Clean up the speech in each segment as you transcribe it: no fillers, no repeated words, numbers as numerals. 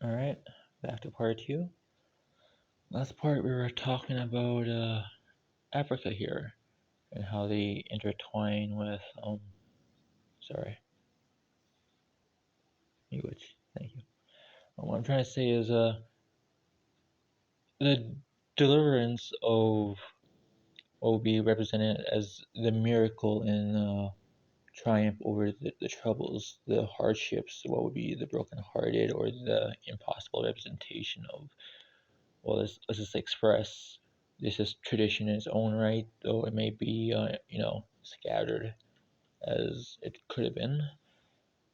Alright, back to part two. Last part we were talking about Africa here and how they intertwine with sorry, language. Thank you. What I'm trying to say is the deliverance of what will be represented as the miracle in triumph over the troubles, the hardships, what would be the brokenhearted or the impossible representation of, well, let's just express this is tradition in its own right, though it may be, scattered as it could have been,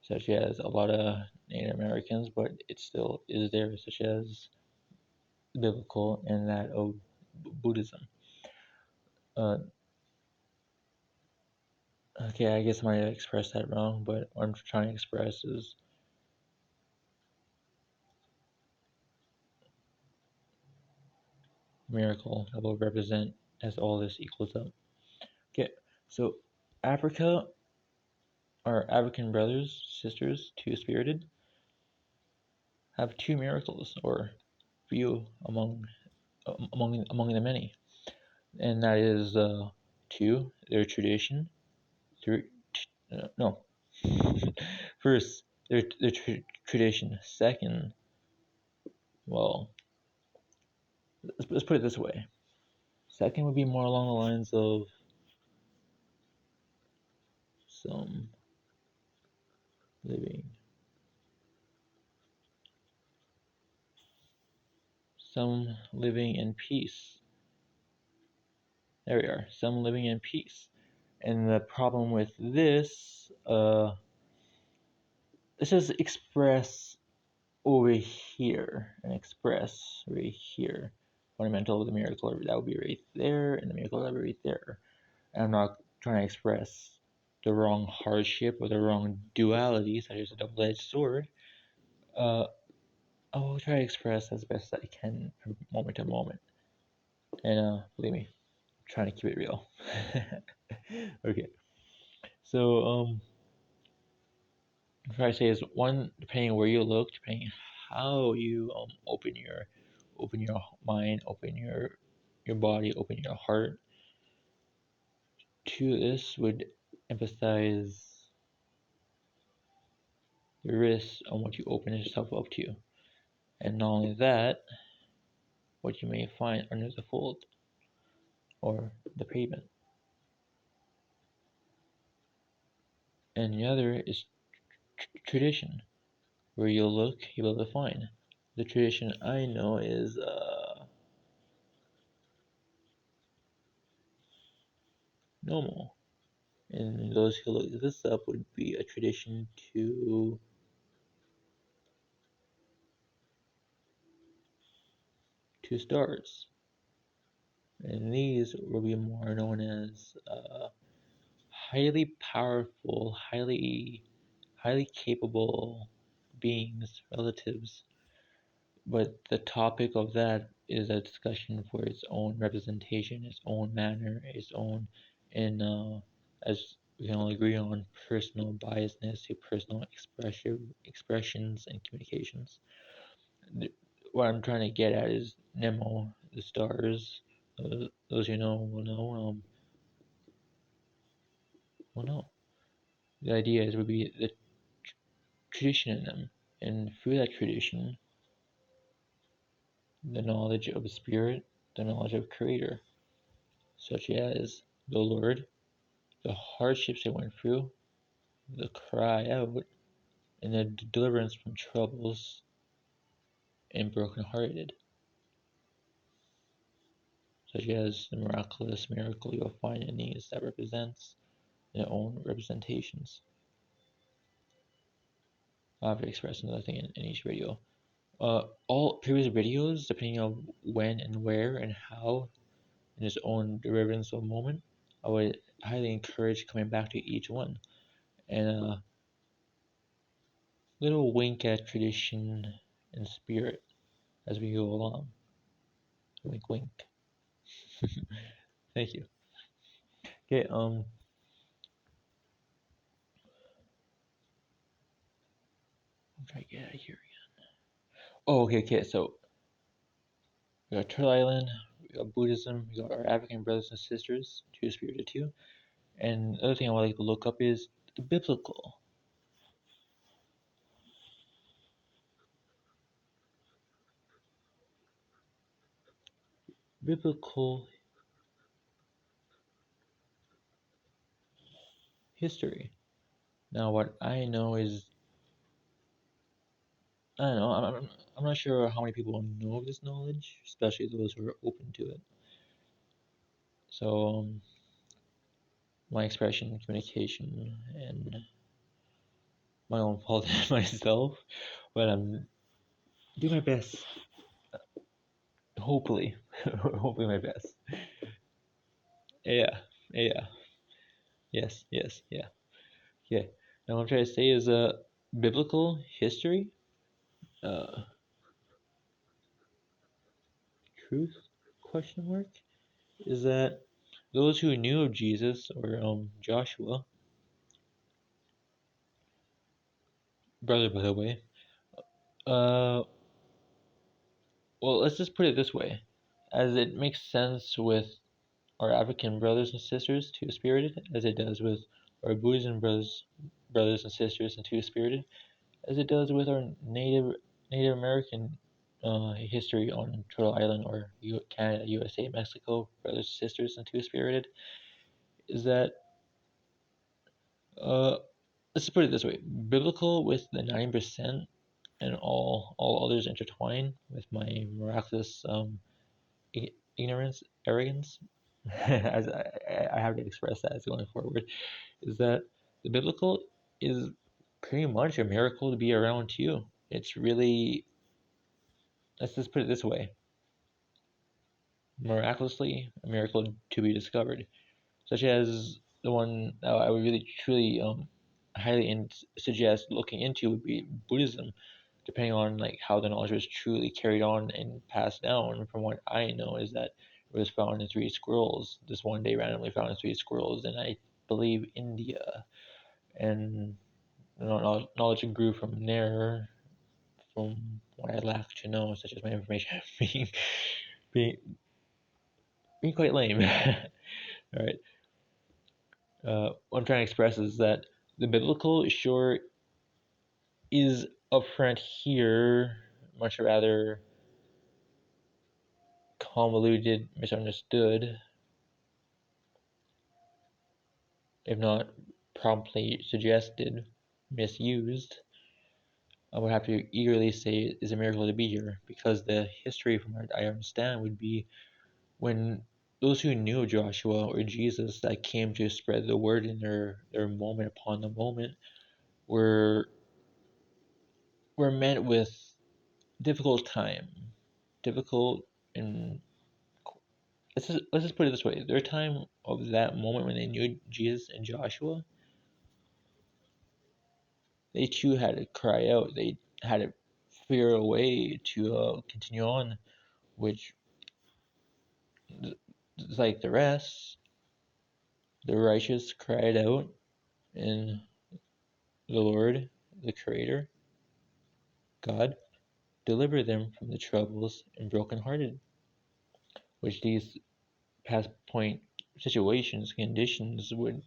such as a lot of Native Americans, but it still is there, such as biblical and that of Buddhism. Uh, okay, I guess I might have expressed that wrong, but what I'm trying to express is miracle that will represent as all this equals up. Okay, so Africa, our African brothers, sisters, two-spirited, have two miracles, or few among the many, and that is two, their tradition. Three, no, first their tradition. Second, well, let's put it this way. Second would be more along the lines of some living, some living in peace. There we are. Some living in peace. And the problem with this, this is express over here, and express right here. Fundamental of the miracle, that would be right there, and the miracle that would be right there. And I'm not trying to express the wrong hardship or the wrong duality, such as a double-edged sword. I will try to express as best I can from moment to moment. And believe me, I'm trying to keep it real. Okay. So what I say is one, depending on where you look, depending how you open your mind, open your body, open your heart to this would emphasize the risk on what you open yourself up to. And not only that, what you may find under the fold or the pavement. And the other is tradition. Where you look, you will find. The tradition I know is normal. And those who look this up would be a tradition to stars. And these will be more known as highly powerful, highly capable beings, relatives. But the topic of that is a discussion for its own representation, its own manner, its own, in as we can all agree on, personal biasness to personal expressions and communications. What I'm trying to get at is Nemo, the stars. Those who know will know. Will know. The idea is would be the tradition in them, and through that tradition, the knowledge of the spirit, the knowledge of Creator, such as the Lord, the hardships they went through, the cry out, and the deliverance from troubles and brokenhearted, such as the miraculous miracle you'll find in these that represents their own representations. I'll have to express another thing in each video. All previous videos, depending on when and where and how, in its own derivative of moment, I would highly encourage coming back to each one. And a little wink at tradition and spirit as we go along. Wink, wink. Thank you. Okay, I'm trying to get out of here again. Oh, okay. So we got Turtle Island, we got Buddhism, we got our African brothers and sisters, Two Spirited too. And the other thing I would like to look up is the biblical history. Now, what I know is I don't know. I'm not sure how many people know of this knowledge, especially those who are open to it. So, my expression, communication, and my own fault myself, but I'm doing my best. Hopefully, hopefully my best. Yeah, yeah, yes, yeah. Now what I'm trying to say is, biblical history, uh, truth, question mark, is that those who knew of Jesus or Joshua, brother by the way, uh, well let's just put it this way, as it makes sense with our African brothers and sisters, two spirited, as it does with our Buddhism brothers and sisters and two spirited, as it does with our Native American history on Turtle Island or Canada, USA, Mexico, brothers and sisters and two spirited, is that uh, let's put it this way: biblical with the 9% and all others intertwined with my miraculous ignorance, arrogance, as I have to express that as going forward, is that the biblical is pretty much a miracle to be around too. It's really, let's just put it this way, miraculously a miracle to be discovered, such as the one that I would really truly highly suggest looking into would be Buddhism, depending on like how the knowledge was truly carried on and passed down. From what I know, is that it was found in three scrolls. This one day randomly found in three scrolls, and I believe India, and knowledge grew from there. From what I lack to know, such as my information being, being quite lame. All right. What I'm trying to express is that the biblical sure is upfront here, much rather convoluted, misunderstood, if not promptly suggested, misused. I would have to eagerly say it is a miracle to be here, because the history from what I understand would be when those who knew Joshua or Jesus that came to spread the word in their moment upon the moment were were met with difficult time, difficult and let's just put it this way: their time of that moment when they knew Jesus and Joshua, they too had to cry out. They had to figure a way to continue on, which, like the rest, the righteous cried out, and the Lord, the Creator, God, delivered them from the troubles and brokenhearted, which these past point situations, conditions would,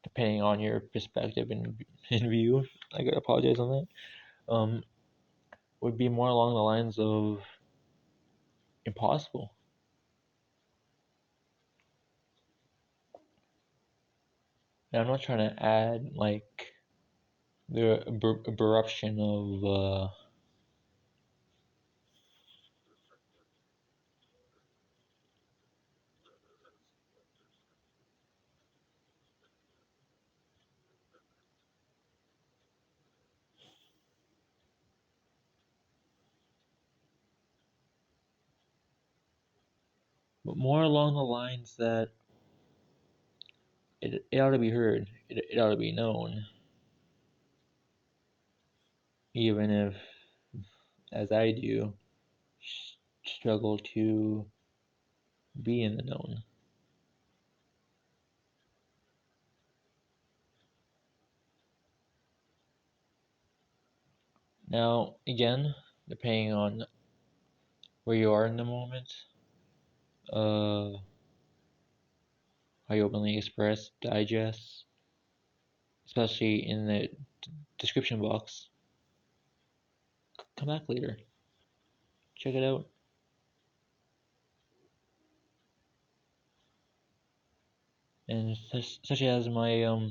depending on your perspective and view, I gotta apologize on that, would be more along the lines of impossible. And I'm not trying to add like the abruption of but more along the lines that it ought to be heard, it ought to be known, even if, as I do, struggle to be in the known. Now, again, depending on where you are in the moment, uh, how you openly express, digest, especially in the description box. Come back later, check it out, and such as my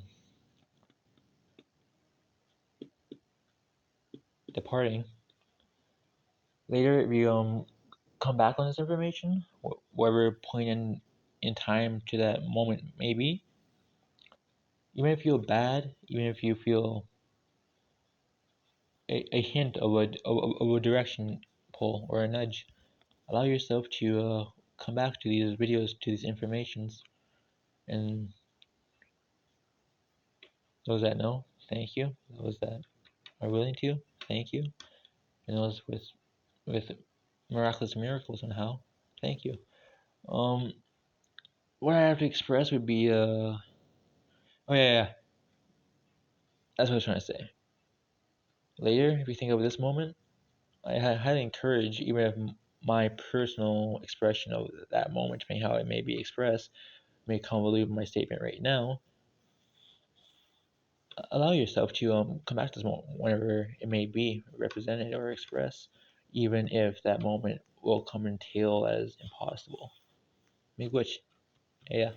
departing later. If you come back on this information, whatever point in time to that moment maybe, even if you feel bad, even if you feel a hint of a direction pull or a nudge, allow yourself to come back to these videos, to these informations, and those that know, thank you. Those that are willing to, thank you. And those with miraculous miracles and how, thank you. Um, what I have to express would be oh yeah, that's what I was trying to say. Later, if you think of this moment, I highly encourage, even if my personal expression of that moment, depending how it may be expressed, may convolute my statement right now, allow yourself to come back to this moment whenever it may be represented or expressed, even if that moment will come and tail as impossible. Make which, yeah.